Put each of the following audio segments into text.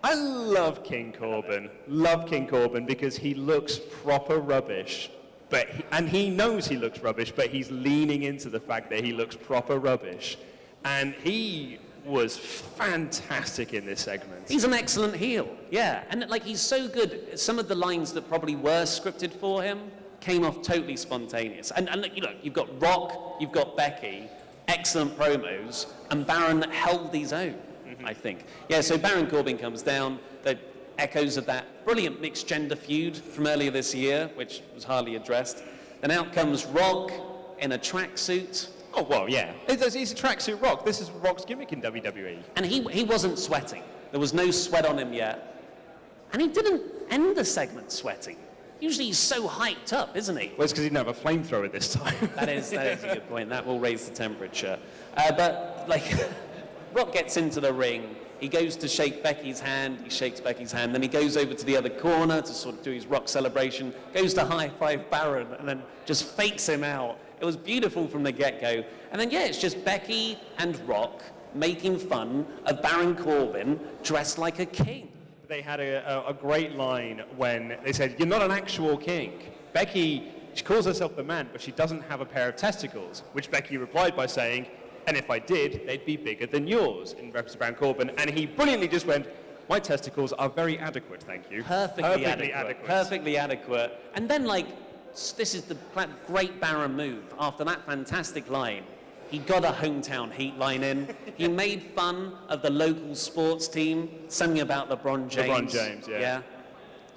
I love King Corbin. Love King Corbin because he looks proper rubbish. And he knows he looks rubbish, but he's leaning into the fact that he looks proper rubbish. And he was fantastic in this segment. He's an excellent heel, yeah. And like, he's so good. Some of the lines that probably were scripted for him came off totally spontaneous. And you know, you've got Rock, you've got Becky, excellent promos, and Baron held his own, I think. Yeah, so Baron Corbin comes down, the echoes of that brilliant mixed gender feud from earlier this year, which was hardly addressed. Then out comes Rock in a tracksuit. Oh, well, yeah. He's a tracksuit Rock. This is Rock's gimmick in WWE. And he wasn't sweating. There was no sweat on him yet. And he didn't end the segment sweating. Usually he's so hyped up, isn't he? Well, it's because he didn't have a flamethrower this time. That is a good point. That will raise the temperature. But, like, Rock gets into the ring. He goes to shake Becky's hand. He shakes Becky's hand. Then he goes over to the other corner to sort of do his Rock celebration. Goes to high-five Baron and then just fakes him out. It was beautiful from the get-go. And then, yeah, it's just Becky and Rock making fun of Baron Corbin dressed like a king. They had a great line when they said, "You're not an actual king." Becky, she calls herself the man, but she doesn't have a pair of testicles, which Becky replied by saying, "And if I did, they'd be bigger than yours," in reference to Baron Corbin. And he brilliantly just went, "My testicles are very adequate, thank you." Perfectly adequate. Perfectly adequate. And then, like, this is the great Baron move. After that fantastic line, he got a hometown heat line in. He made fun of the local sports team, something about LeBron James. LeBron James, yeah.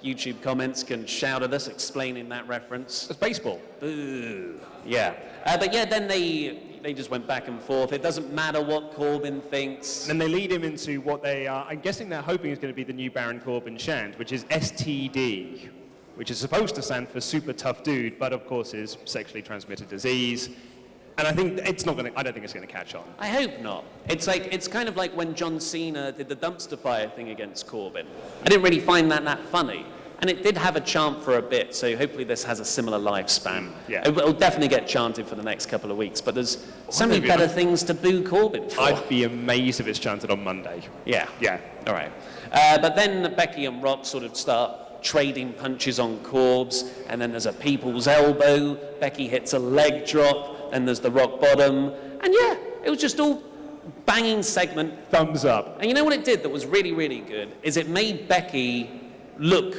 YouTube comments can shout at us explaining that reference. It's baseball. Boo. Yeah. But yeah, then they just went back and forth. It doesn't matter what Corbin thinks. And they lead him into what they are, I'm guessing they're hoping is going to be the new Baron Corbin chant, which is STD, which is supposed to stand for super tough dude, but of course is sexually transmitted disease. And I think I don't think it's going to catch on. I hope not. It's kind of like when John Cena did the dumpster fire thing against Corbin. I didn't really find that funny. And it did have a chant for a bit, so hopefully this has a similar lifespan. Yeah. It'll definitely get chanted for the next couple of weeks, but there's so many better things to boo Corbin for. I'd be amazed if it's chanted on Monday. Yeah. All right. But then Becky and Rock sort of start trading punches on Corbs, and then there's a people's elbow. Becky hits a leg drop. And there's the rock bottom. And yeah, it was just all banging segment. Thumbs up. And you know what it did that was really, really good? Is it made Becky look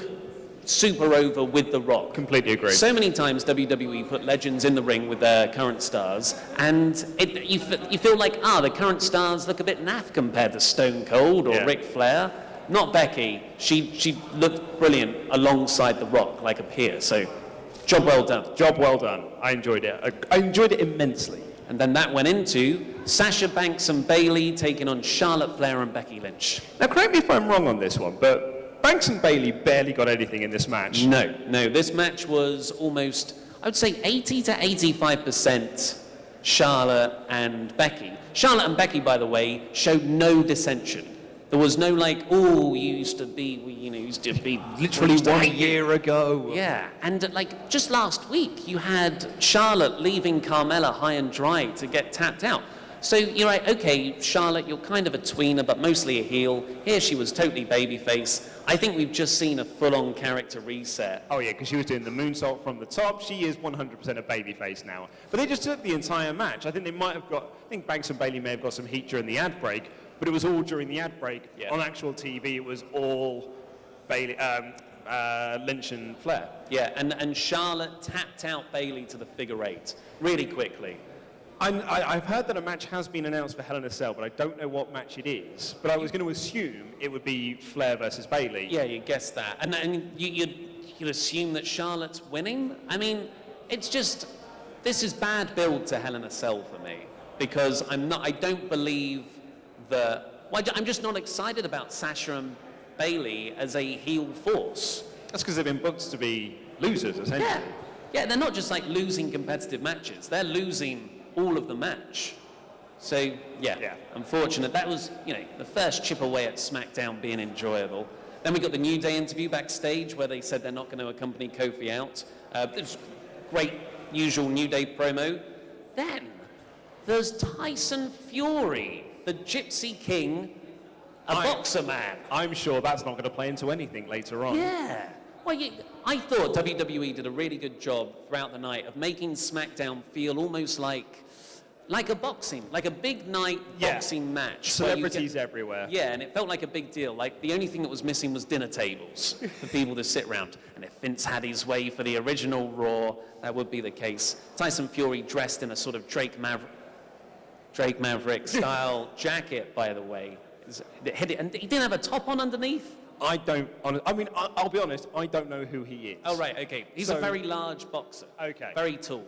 super over with The Rock. Completely agree. So many times WWE put legends in the ring with their current stars, and you feel like, the current stars look a bit naff compared to Stone Cold or Ric Flair. Not Becky. She looked brilliant alongside The Rock, like a peer. So, job well done. Job well done. I enjoyed it. I enjoyed it immensely. And then that went into Sasha Banks and Bayley taking on Charlotte Flair and Becky Lynch. Now, correct me if I'm wrong on this one, but Banks and Bayley barely got anything in this match. No. This match was almost, I would say, 80 to 85% Charlotte and Becky. Charlotte and Becky, by the way, showed no dissension. There was no used to be literally 1 year ago. Yeah, and just last week, you had Charlotte leaving Carmella high and dry to get tapped out. So you're like, okay, Charlotte, you're kind of a tweener, but mostly a heel. Here she was totally babyface. I think we've just seen a full-on character reset. Oh yeah, because she was doing the moonsault from the top. She is 100% a babyface now. But they just took the entire match. I think Banks and Bayley may have got some heat during the ad break, but it was all during the ad break. Yeah. On actual TV, it was all Bayley, Lynch and Flair. Yeah, and Charlotte tapped out Bayley to the figure eight really quickly. I've heard that a match has been announced for Hell in a Cell, but I don't know what match it is. But I was going to assume it would be Flair versus Bayley. Yeah, you guessed that. And you'd assume that Charlotte's winning? I mean, it's just, this is bad build to Hell in a Cell for me. Because I don't believe that, I'm just not excited about Sasha and Bayley as a heel force. That's because they've been booked to be losers, essentially. Yeah, they're not just losing competitive matches. They're losing all of the match. So, yeah. Unfortunate. That was, the first chip away at Smackdown being enjoyable. Then we got the New Day interview backstage where they said they're not going to accompany Kofi out. It was great, usual New Day promo. Then there's Tyson Fury, the Gypsy King, boxer man. I'm sure that's not going to play into anything later on. Yeah. Well, I thought WWE did a really good job throughout the night of making SmackDown feel almost like a big night boxing match. Celebrities everywhere. Yeah, and it felt like a big deal. Like, the only thing that was missing was dinner tables for people to sit around. And if Vince had his way for the original Raw, that would be the case. Tyson Fury dressed in a sort of Drake Maverick style jacket, by the way. And he didn't have a top on underneath. I'll be honest, I don't know who he is. Oh, right, okay. He's a very large boxer. Okay. Very tall.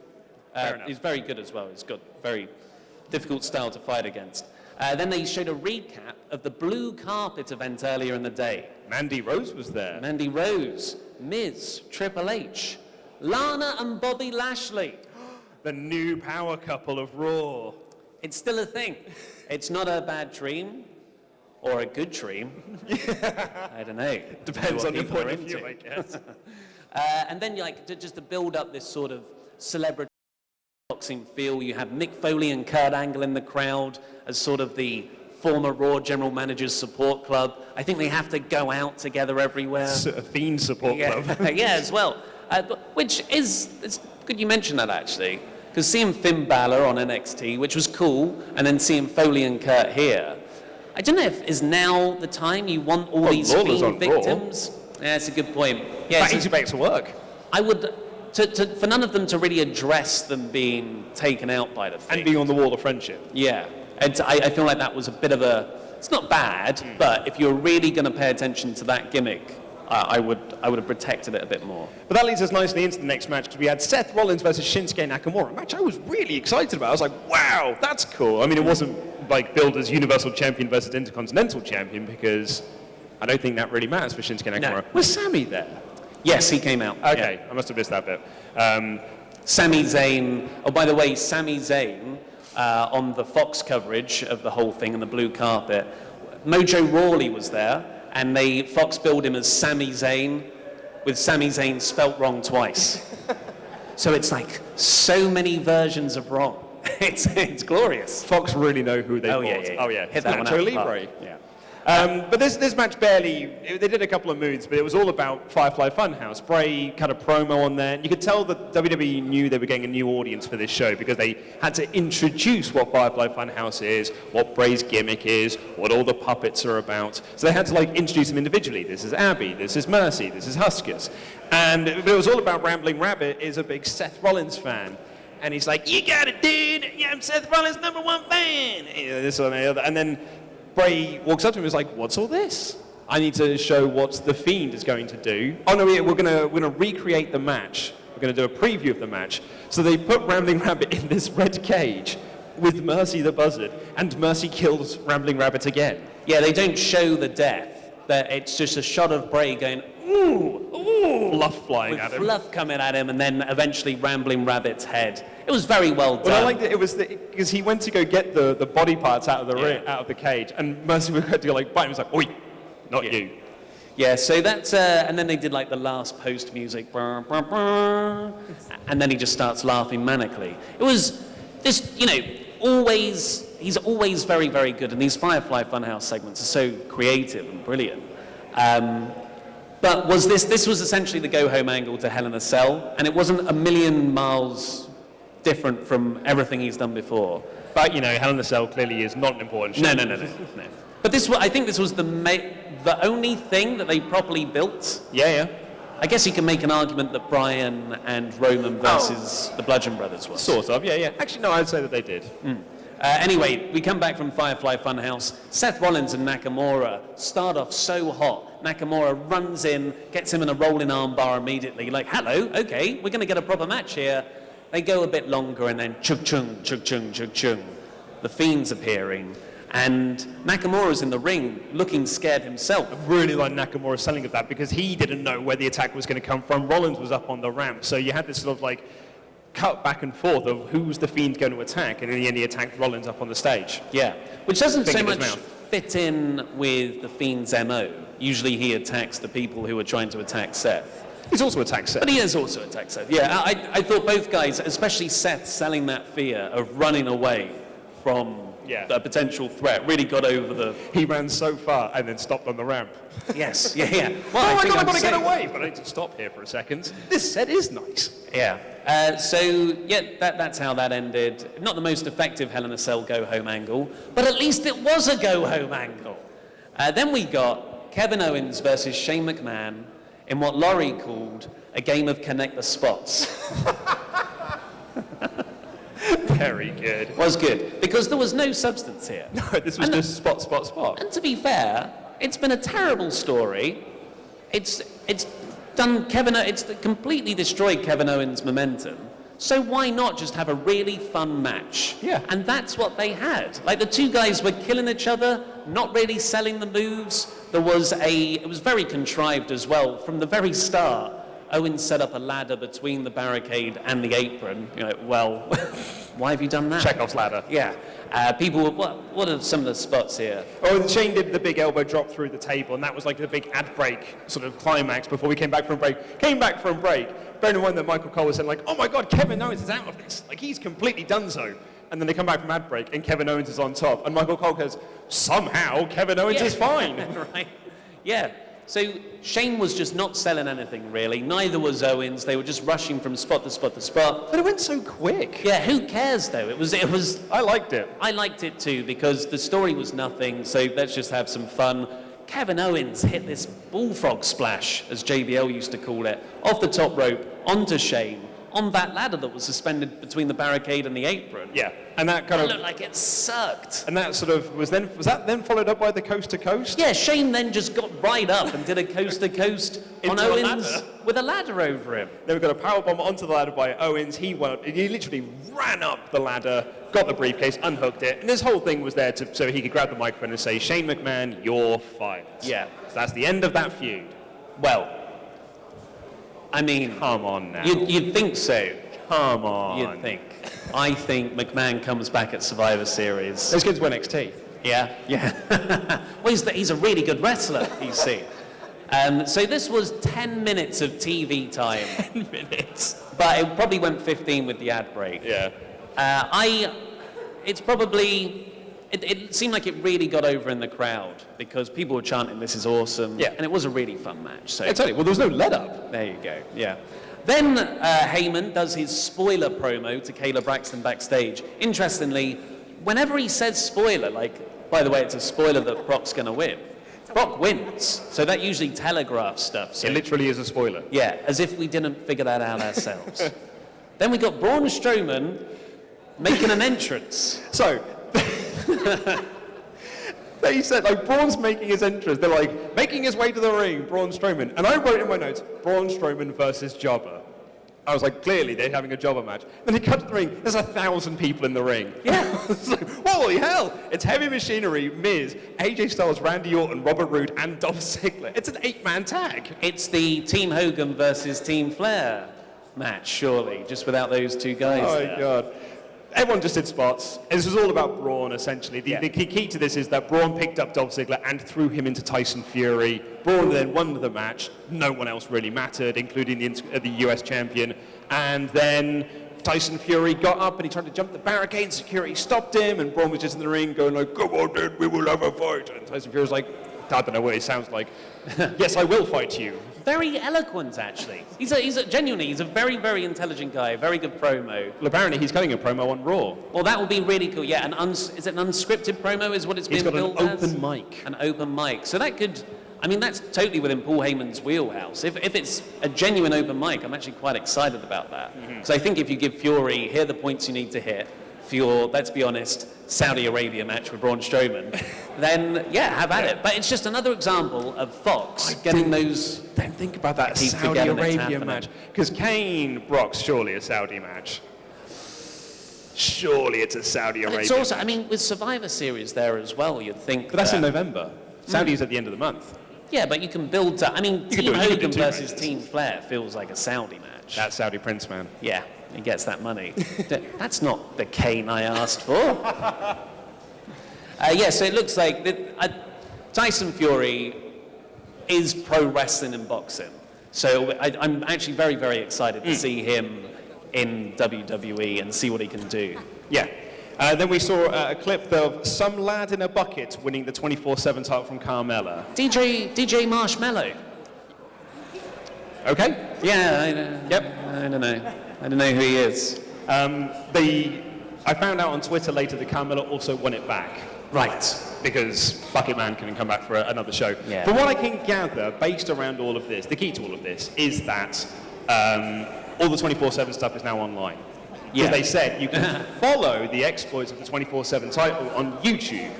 Fair enough. He's very good as well. He's got very difficult style to fight against. Then they showed a recap of the blue carpet event earlier in the day. Mandy Rose was there. Mandy Rose, Miz, Triple H, Lana and Bobby Lashley. The new power couple of Raw. It's still a thing. It's not a bad dream. Or a good dream. I don't know. Depends on your point of view, I guess. And then, just to build up this sort of celebrity boxing feel, you have Mick Foley and Kurt Angle in the crowd as sort of the former Raw General Managers Support Club. I think they have to go out together everywhere. A Fiend Support Club. Yeah, as well. Which it's good you mentioned that, actually. Because seeing Finn Balor on NXT, which was cool, and then seeing Foley and Kurt here, I don't know if is now the time you want all these Fiend victims. Yeah, that's a good point. Yeah, that easy back to work. I would, for none of them to really address them being taken out by the Fiend. And being on the wall of friendship. Yeah, and I feel like that was a bit of a. It's not bad, but if you're really going to pay attention to that gimmick, I would have protected it a bit more. But that leads us nicely into the next match, because we had Seth Rollins versus Shinsuke Nakamura, a match I was really excited about. I was like, wow, that's cool. I mean, it wasn't like billed as Universal Champion versus Intercontinental Champion, because I don't think that really matters for Shinsuke Nakamura. No. Was Sami there? Yes, he came out. Okay, yeah. I must have missed that bit. Sami Zayn. Oh, by the way, Sami Zayn on the Fox coverage of the whole thing and the blue carpet, Mojo Rawley was there. And Fox billed him as Sami Zayn, with Sami Zayn spelt wrong twice. So it's like so many versions of wrong. It's glorious. Fox really know who they bought. Yeah. Oh yeah, hit that one out Nacho the park. Libre. Yeah. But this match they did a couple of moves, but it was all about Firefly Funhouse. Bray cut a promo on there. You could tell that WWE knew they were getting a new audience for this show, because they had to introduce what Firefly Funhouse is, what Bray's gimmick is, what all the puppets are about. So they had to introduce them individually. This is Abby, this is Mercy, this is Huskers. But it was all about Rambling Rabbit is a big Seth Rollins fan. And he's like, you got it, dude! Yeah, I'm Seth Rollins' #1 fan! This one and the other. And then Bray walks up to him and is like, what's all this? I need to show what the Fiend is going to do. Oh no, we're gonna recreate the match. We're gonna do a preview of the match. So they put Rambling Rabbit in this red cage with Mercy the Buzzard, and Mercy kills Rambling Rabbit again. Yeah, they don't show the death. It's just a shot of Bray going, ooh, ooh, Fluff flying at him. With fluff coming at him, and then eventually Rambling Rabbit's head. It was very well done. Well, I liked it. It was because he went to go get the body parts out of the cage, and Mercy was going to go bite him. He was like, oi, not you. Yeah, so that's and then they did the last post music, and then he just starts laughing manically. It was this, he's always very, very good, and these Firefly Funhouse segments are so creative and brilliant. But this was essentially the go-home angle to Hell in a Cell, and it wasn't a million miles different from everything he's done before. But Hell in a Cell clearly is not an important show. No. But I think this was the only thing that they properly built. Yeah. I guess you can make an argument that Bryan and Roman versus the Bludgeon Brothers was. Sort of, yeah. Actually, no, I'd say that they did. Anyway, we come back from Firefly Funhouse. Seth Rollins and Nakamura start off so hot. Nakamura runs in, gets him in a rolling arm bar immediately. Hello, okay, we're going to get a proper match here. They go a bit longer, and then chug-chung, chug-chung, chug-chung. The Fiend's appearing, and Nakamura's in the ring, looking scared himself. I really like Nakamura selling of that, because he didn't know where the attack was going to come from. Rollins was up on the ramp, so you had this sort of cut back and forth of who's the Fiend going to attack, and in the end he attacked Rollins up on the stage. Yeah, which doesn't so much mouth. fit in with the Fiend's MO. Usually he attacks the people who are trying to attack Seth. He's also attacked Seth. But he has also attacked Seth. Yeah, I thought both guys, especially Seth, selling that fear of running away from a potential threat, really got over the... He ran so far and then stopped on the ramp. Yes, yeah. Well, I oh my think God, I'm I've got to get safe. away, but I need to stop here for a second. This set is nice. Yeah. That's how that ended. Not the most effective Hell in a Cell go-home angle, but at least it was a go-home angle. Then we got Kevin Owens versus Shane McMahon in what Laurie called a game of connect the spots. Very good. It was good, because there was no substance here. No, this was just spot, spot, spot. And to be fair, it's been a terrible story. It's completely destroyed Kevin Owens' momentum. So why not just have a really fun match? Yeah. And that's what they had. Like, the two guys were killing each other, not really selling the moves. It was very contrived as well. From the very start, Owens set up a ladder between the barricade and the apron. You're like, well, why have you done that? Chekhov's ladder. Yeah. People were, what are some of the spots here? Oh, Shane did the big elbow drop through the table, and that was like the big ad break sort of climax before we came back from break. Bearing in mind that Michael Cole was saying, like, oh my God, Kevin Owens is out of this. Like, he's completely done so. And then they come back from ad break, and Kevin Owens is on top. And Michael Cole goes, somehow Kevin Owens is fine. Right. Yeah. So Shane was just not selling anything, really. Neither was Owens. They were just rushing from spot to spot to spot. But it went so quick. Yeah, who cares, though? It was. I liked it. I liked it, too, because the story was nothing, so let's just have some fun. Kevin Owens hit this bullfrog splash, as JBL used to call it, off the top rope, onto Shane, on that ladder that was suspended between the barricade and the apron. Yeah, and that kind It of... looked like it sucked. And that sort of was that then followed up by the coast to coast? Yeah, Shane then just got right up and did a coast-to-coast on Into a Owens ladder. with a ladder over him. Then we got a powerbomb onto the ladder by Owens. He literally ran up the ladder, got the briefcase, unhooked it, and this whole thing was there so he could grab the microphone and say, Shane McMahon, you're fired. Yeah. So that's the end of that feud. Well, I mean... Come on now. You'd think so. Come on. You'd think. I think McMahon comes back at Survivor Series. Let's get to NXT. Yeah. Well, he's a really good wrestler, you see. So this was 10 minutes of TV time. 10 minutes. But it probably went 15 with the ad break. Yeah. It seemed like it really got over in the crowd because people were chanting, this is awesome. Yeah. And it was a really fun match. So I tell you, well, there was no let-up. there you go, yeah. Then Heyman does his spoiler promo to Kayla Braxton backstage. Interestingly, whenever he says spoiler, like, by the way, it's a spoiler that Brock's going to win. Brock wins, so that usually telegraphs stuff. So It literally is a spoiler. yeah, as if we didn't figure that out ourselves. Then we got Braun Strowman making an entrance. So, they said, like, Braun's making his entrance. They're like, making his way to the ring, Braun Strowman. And I wrote in my notes, Braun Strowman versus Jobber. I was like, clearly they're having a Jobber match. Then he cut to the ring, there's 1,000 people in the ring. Yeah. It's like, holy hell! It's Heavy Machinery, Miz, AJ Styles, Randy Orton, Robert Roode, and Dolph Ziggler. It's an 8-man tag. It's the Team Hogan versus Team Flair match, surely, just without those two guys Oh there. my God. Everyone just did spots. This was all about Braun, essentially. The key to this is that Braun picked up Dolph Ziggler and threw him into Tyson Fury. Braun then won the match. No one else really mattered, including the US champion. And then Tyson Fury got up and he tried to jump the barricade. Security stopped him, and Braun was just in the ring going like, "Come on, then, we will have a fight." And Tyson Fury was like, I don't know what it sounds like. Yes, I will fight you. Very eloquent, actually. He's a very, very intelligent guy, very good promo. Well, apparently he's cutting a promo on Raw. Well, that would be really cool. Yeah, is it an unscripted promo is what it's He's been got billed an as? open mic. An open mic. So that could, I mean, that's totally within Paul Heyman's wheelhouse. If it's a genuine open mic, I'm actually quite excited about that. Because I think if you give Fury, here are the points you need to hit for your, let's be honest, Saudi Arabia match with Braun Strowman, then yeah, have at it. But it's just another example of Fox getting those... Don't think about that Keep Saudi forgetting it's Arabia happening. match. Because Cain, Brock's surely a Saudi match. Surely it's a Saudi And Arabia it's also, match. I mean, with Survivor Series there as well, you'd think But that's that, in November. Saudi's at the end of the month. Yeah, but you can build to... I mean, can Team do it. You can Hogan do two versus matches. Team Flair feels like a Saudi match. That's Saudi Prince, man. Yeah, he gets that money. That's not the Cain I asked for. Yeah, so it looks like Tyson Fury is pro wrestling and boxing. So I'm actually very, very excited to see him in WWE and see what he can do. Yeah. Then we saw a clip of some lad in a bucket winning the 24/7 title from Carmella. DJ Marshmallow. Okay. Yeah, Yep. I don't know. I don't know who he is. I found out on Twitter later that Carmella also won it back. Right. Because Bucket Man couldn't come back for another show. Yeah. From what I can gather, based around all of this, the key to all of this is that all the 24/7 stuff is now online. Because they said you can follow the exploits of the 24/7 title on YouTube,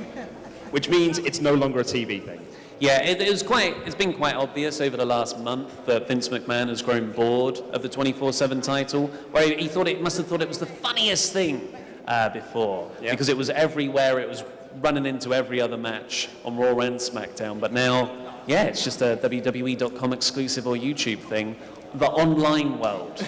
which means it's no longer a TV thing. Yeah, it's been quite obvious over the last month that Vince McMahon has grown bored of the 24/7 title, where he must have thought it was the funniest thing before, because it was everywhere, it was running into every other match on Raw and SmackDown, but now, it's just a WWE.com exclusive or YouTube thing, the online world,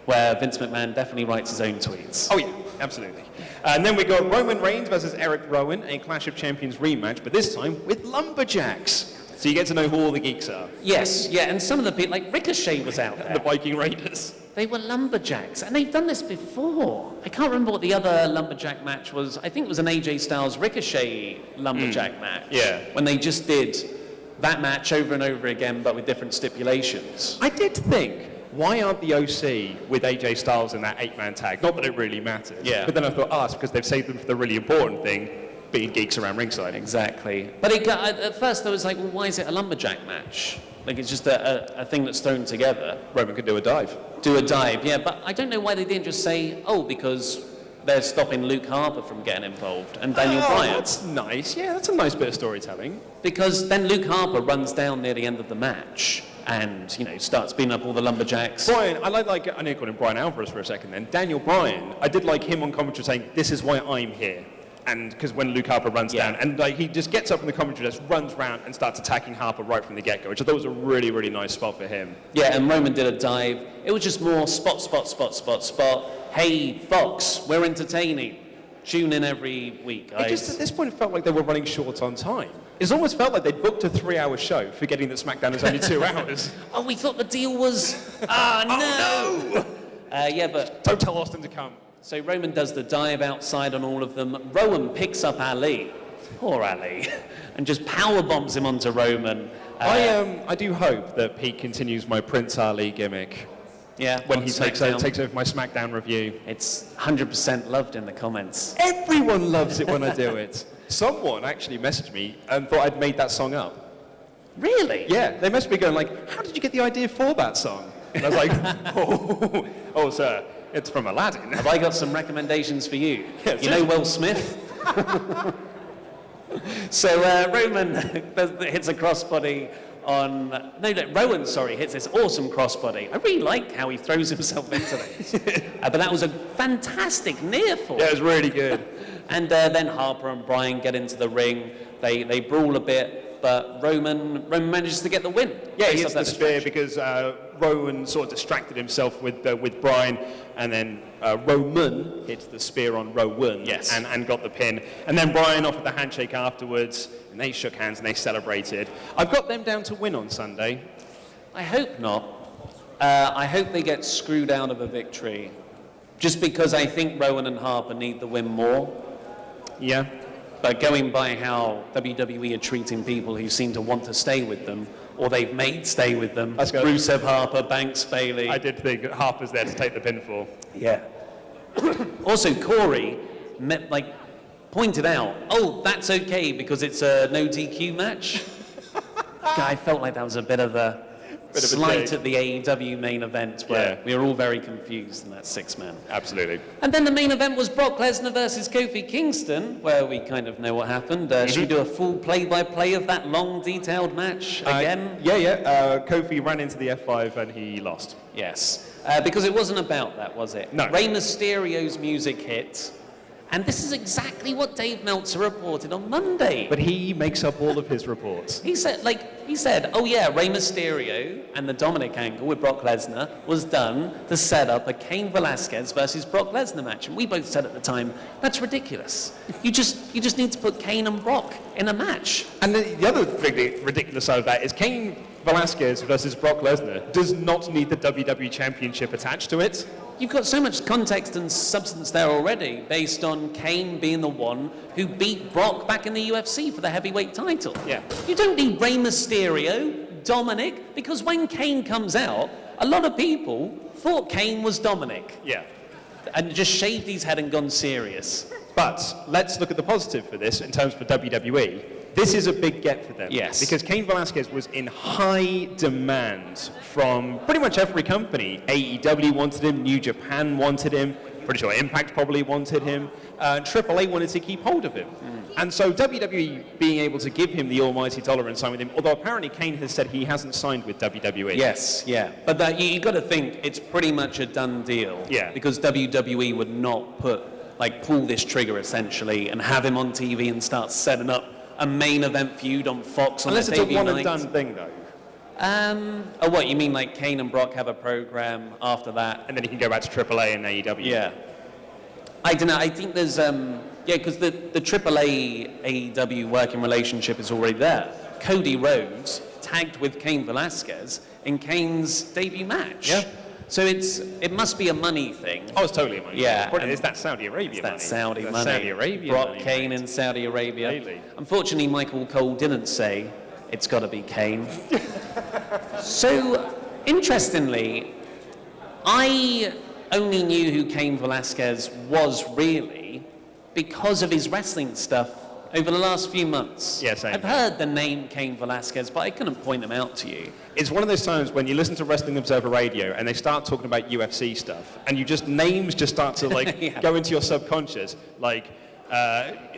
where Vince McMahon definitely writes his own tweets. Oh yeah, absolutely. And then we got Roman Reigns versus Erick Rowan, a Clash of Champions rematch, but this time with lumberjacks. So you get to know who all the geeks are. Yes, and some of the people, like Ricochet was out there. The Viking Raiders. They were lumberjacks, and they've done this before. I can't remember what the other lumberjack match was. I think it was an AJ Styles Ricochet lumberjack match. Yeah. When they just did that match over and over again, but with different stipulations. I did think, why aren't the OC with AJ Styles in that 8-man tag? Not that it really matters. Yeah. But then I thought, it's because they've saved them for the really important thing, being geeks around ringside. Exactly. But at first I was like, well, why is it a lumberjack match? Like, it's just a thing that's thrown together. Roman could do a dive. Yeah, but I don't know why they didn't just say, because they're stopping Luke Harper from getting involved and Daniel Bryan. That's nice. Yeah, that's a nice bit of storytelling. Because then Luke Harper runs down near the end of the match and, starts beating up all the lumberjacks. Brian, I know you called him Brian Alvarez for a second then. Daniel Bryan, I did like him on commentary saying, this is why I'm here. And because when Luke Harper runs down, and he just gets up in the commentary desk, runs round and starts attacking Harper right from the get-go, which I thought was a really, really nice spot for him. Yeah, and Roman did a dive. It was just more spot. Hey, Fox, we're entertaining. Tune in every week, guys. It just, at this point, it felt like they were running short on time. It almost felt like they'd booked a 3-hour show, forgetting that SmackDown is only 2 hours. We thought the deal was... no! But... Don't tell Austin to come. So Roman does the dive outside on all of them. Rowan picks up Ali, poor Ali, and just power bombs him onto Roman. I do hope that Pete continues my Prince Ali gimmick. Yeah, when he takes over my SmackDown review. It's 100% loved in the comments. Everyone loves it when I do it. Someone actually messaged me and thought I'd made that song up. Really? Yeah, they messaged me going like, how did you get the idea for that song? And I was like, oh sir. It's from Aladdin. Have I got some recommendations for you? Yes, you know Will Smith? So Roman hits a crossbody on... Rowan, hits this awesome crossbody. I really like how he throws himself into this. But that was a fantastic near fall. Yeah, it was really good. And then Harper and Bryan get into the ring. They brawl a bit, but Roman manages to get the win. Yeah, he hits the spear because Rowan sort of distracted himself with Bryan, and then Roman hit the spear on Rowan and got the pin. And then Bryan offered the handshake afterwards, and they shook hands and they celebrated. I've got them down to win on Sunday. I hope not. I hope they get screwed out of a victory, just because I think Rowan and Harper need the win more. Yeah. But going by how WWE are treating people who seem to want to stay with them, or they've made stay with them, Rusev, Harper, Banks, Bayley. I did think Harper's there to take the pinfall. Yeah. Also, Corey pointed out, that's okay because it's a no DQ match. I felt like that was a bit of a slight at the AEW main event where we were all very confused in that 6-man. Absolutely. And then the main event was Brock Lesnar versus Kofi Kingston, where we kind of know what happened. Should we do a full play-by-play of that long, detailed match again? Kofi ran into the F5 and he lost. Yes. Because it wasn't about that, was it? No. Rey Mysterio's music hit. And this is exactly what Dave Meltzer reported on Monday. But he makes up all of his reports. He said, Rey Mysterio and the Dominic angle with Brock Lesnar was done to set up a Cain Velasquez versus Brock Lesnar match. And we both said at the time, that's ridiculous. You just need to put Cain and Brock in a match. And the other ridiculous side of that is Cain Velasquez versus Brock Lesnar does not need the WWE Championship attached to it. you've got so much context and substance there already, based on Cain being the one who beat Brock back in the UFC for the heavyweight title. Yeah. You don't need Rey Mysterio, Dominic, because when Cain comes out, a lot of people thought Cain was Dominic. Yeah. And just shaved his head and gone serious. But let's look at the positive for this in terms for WWE. This is a big get for them. Yes. Because Cain Velasquez was in high demand from pretty much every company. AEW wanted him, New Japan wanted him, pretty sure Impact probably wanted him, AAA wanted to keep hold of him. And so WWE being able to give him the almighty dollar and sign with him, although apparently Cain has said he hasn't signed with WWE. Yes, yeah. But you've got to think it's pretty much a done deal. Yeah. Because WWE would not pull this trigger essentially and have him on TV and start setting up a main event feud on Fox on Unless their it's a debut one night. and done thing though. Oh, what, you mean like Cain and Brock have a program after that? And then he can go back to AAA and AEW. Yeah. I don't know, I think there's, because the AAA AEW working relationship is already there. Cody Rhodes tagged with Cain Velasquez in Cain's debut match. Yeah. So it must be a money thing. Oh, it's totally a money. Yeah. But it's that Saudi Arabia money. That Saudi That's money. Saudi Arabia Brock money. Cain in Saudi Arabia. Really? Unfortunately, Michael Cole didn't say it's got to be Cain. So, interestingly, I only knew who Cain Velasquez was really because of his wrestling stuff over the last few months. Yeah, same. I've heard the name Cain Velasquez, but I couldn't point them out to you. It's one of those times when you listen to Wrestling Observer Radio and they start talking about UFC stuff, and names just start to Yeah. go into your subconscious, like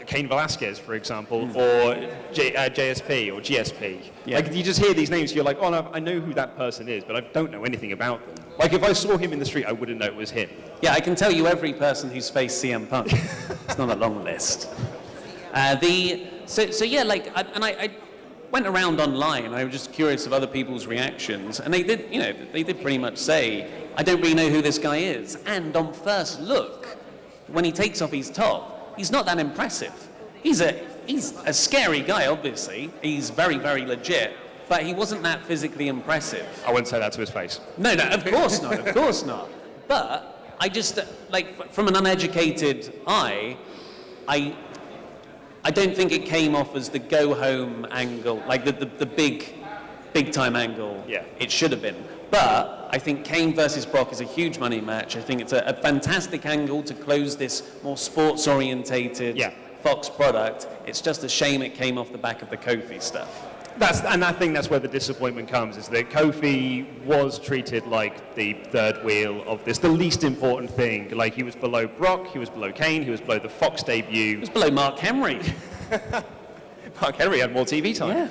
Cain Velasquez, for example, or JSP or GSP. Yeah. Like you just hear these names, you're like, oh no, I know who that person is, but I don't know anything about them. Like if I saw him in the street, I wouldn't know it was him. Yeah, I can tell you every person who's faced CM Punk. It's not a long list. I went around online. I was just curious of other people's reactions, and they did pretty much say, I don't really know who this guy is. And on first look, when he takes off his top, he's not that impressive. He's a scary guy, obviously. He's very, very legit, but he wasn't that physically impressive. I wouldn't say that to his face. No, of course not, of course not. But I just, from an uneducated eye, I don't think it came off as the go-home angle, like the big-time angle. Yeah. It should have been. But I think Cain versus Brock is a huge money match. I think it's a fantastic angle to close this more sports-orientated Fox product. It's just a shame it came off the back of the Kofi stuff. And I think that's where the disappointment comes, is that Kofi was treated like the third wheel of this, the least important thing. Like he was below Brock, he was below Cain, he was below the Fox debut. It was below Mark Henry. Mark Henry had more TV time.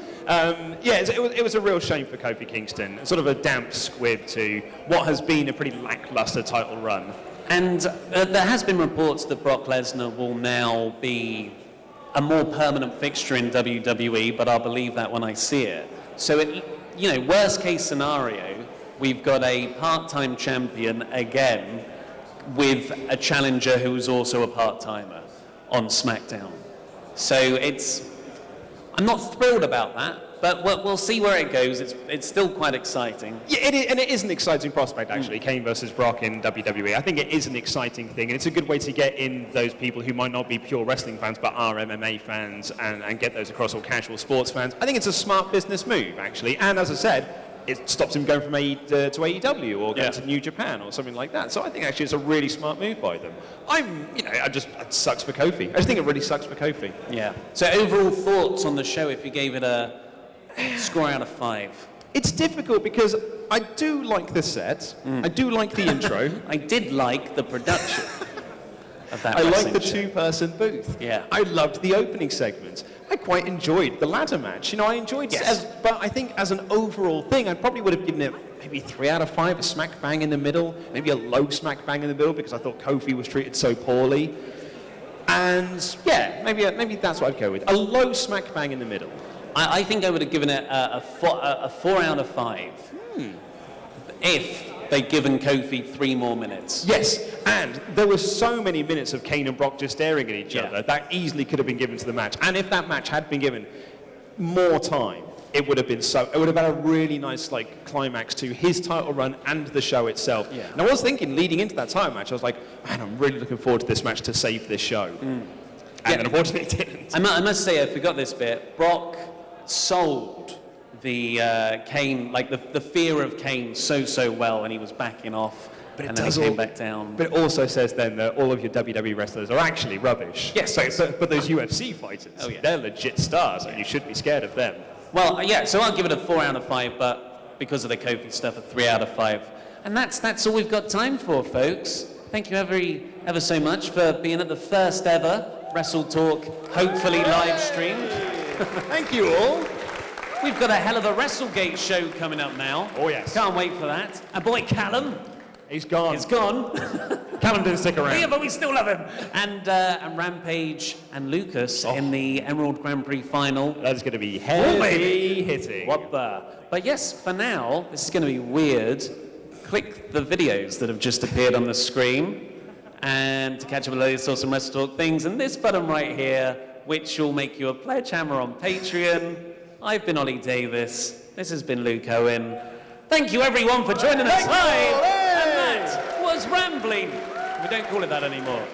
Yeah. It was a real shame for Kofi Kingston, sort of a damp squib to what has been a pretty lackluster title run. And there has been reports that Brock Lesnar will now be a more permanent fixture in WWE, but I'll believe that when I see it. So, worst case scenario, we've got a part-time champion again with a challenger who's also a part-timer on Smackdown. So I'm not thrilled about that, but we'll see where it goes. It's still quite exciting. Yeah, it is an exciting prospect, actually, Cain versus Brock in WWE. I think it is an exciting thing, and it's a good way to get in those people who might not be pure wrestling fans, but are MMA fans, and get those across all casual sports fans. I think it's a smart business move, actually, and as I said, it stops him going from to AEW or going to New Japan or something like that. So I think actually it's a really smart move by them. It sucks for Kofi. I just think it really sucks for Kofi. Yeah. So overall thoughts on the show if you gave it a score out of 5? It's difficult because I do like the set. I do like the intro. I did like the production of that. I like the show. two-person booth. Yeah. I loved the opening segment. I quite enjoyed the ladder match. I enjoyed it. But I think as an overall thing, I probably would have given it maybe 3 out of 5, a smack bang in the middle, maybe a low smack bang in the middle because I thought Kofi was treated so poorly. And maybe that's what I'd go with. A low smack bang in the middle. I think I would have given it a 4 out of 5 if they'd given Kofi 3 more minutes. Yes, and there were so many minutes of Cain and Brock just staring at each other that easily could have been given to the match. And if that match had been given more time, it would have been it would have had a really nice like climax to his title run and the show itself. Yeah. And I was thinking leading into that title match, I was like, man, I'm really looking forward to this match to save this show. And then unfortunately it didn't. I must say, I forgot this bit. Brock sold the Cain, like the fear of Cain so well when he was backing off. But and then he came back down. But it also says then that all of your WWE wrestlers are actually rubbish. Yes. But those UFC fighters, they're legit stars, and you should be scared of them. Well, yeah, so I'll give it a 4 out of 5, but because of the Kofi stuff, a 3 out of 5. And that's all we've got time for, folks. Thank you ever so much for being at the first ever WrestleTalk, hopefully live streamed. Thank you all. We've got a hell of a WrestleGate show coming up now. Oh, yes. Can't wait for that. Our boy Callum. He's gone. He's gone. Callum didn't stick around. Yeah, but we still love him. And Rampage and Lucas in the Emerald Grand Prix final. That's going to be heavy hitting. What the? But yes, for now, this is going to be weird. Click the videos that have just appeared on the screen and to catch up with those awesome WrestleTalk things. And this button right here, which will make you a pledge hammer on Patreon. I've been Ollie Davis. This has been Luke Owen. Thank you everyone for joining us live. And that was Rambling. We don't call it that anymore.